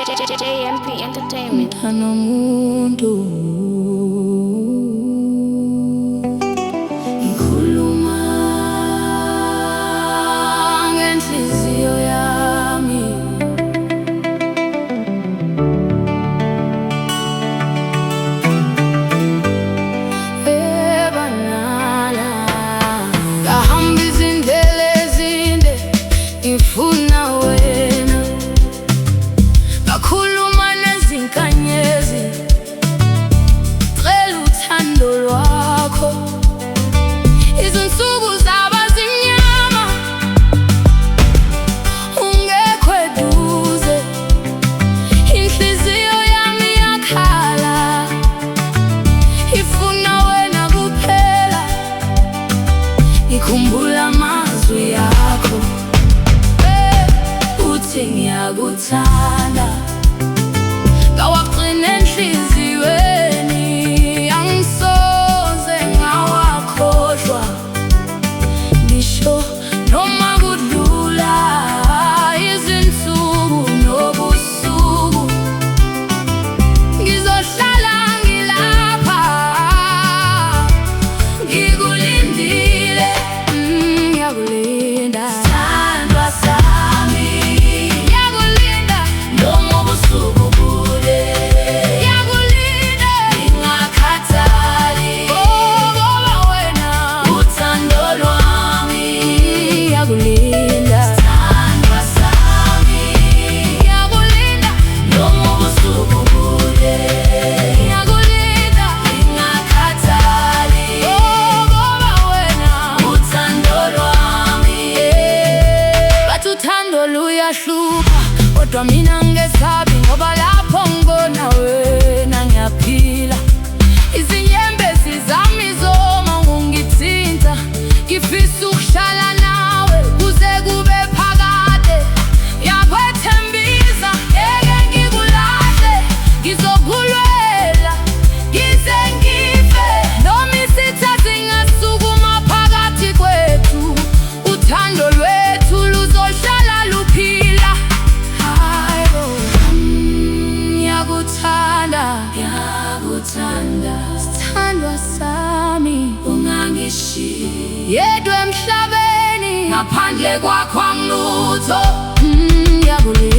JMP Entertainment. Hanomuntu ngikhuluma ngenhliziyo yami, ebanala ngahamba izindlela ezinde ngifuna wena, ngakhuluma nezinkanyezi cela uthando lwakho. Izinsuku zaba zimnyama ungekho eduze, inhliziyo yami yakhala ifuna wena kuphela. Ngikhumbula amazwi yakho uthi ngiyakuthanda, ngawagcina enhliziyweni, angisoze ngawakhohlwa. Ngisho noma kudlula izinsuku nobusuku, ngizohlala ngilapha ngikulindile. Ngiyakulinda sithandwa sami, ngiyakulinda noma ubusuku bude, ngiyakulinda ngingakhathali, ngoba wena uthando lwami. Ngiyakulinda sithandwa sami, ngiyakulinda noma ubusuku bude, ngiyakulinda ngingakhathali, ngoba wena uthando lwami. Bathi uthando luyahlupha kodwa mina ngesabi, ngoba lapho ngibona wena ngiyaphila. Izinyembezi zami zoma ungithinta, ngifisa ukuhlala nawe kuze kube phakade. Ngiyakwethembisa ngeke ngikulahle, ngizokulwela ngize ngife, noma isitha singasukuma phakathi kwethu, uthando lwethu luzohlala luphila. Hayibo, ngiyakuthanda, ngiyakuthanda sithandwa sami, ungangishiyi yedwa emhlabeni, ngaphandle kwakho angilutho. Ngiyakulinda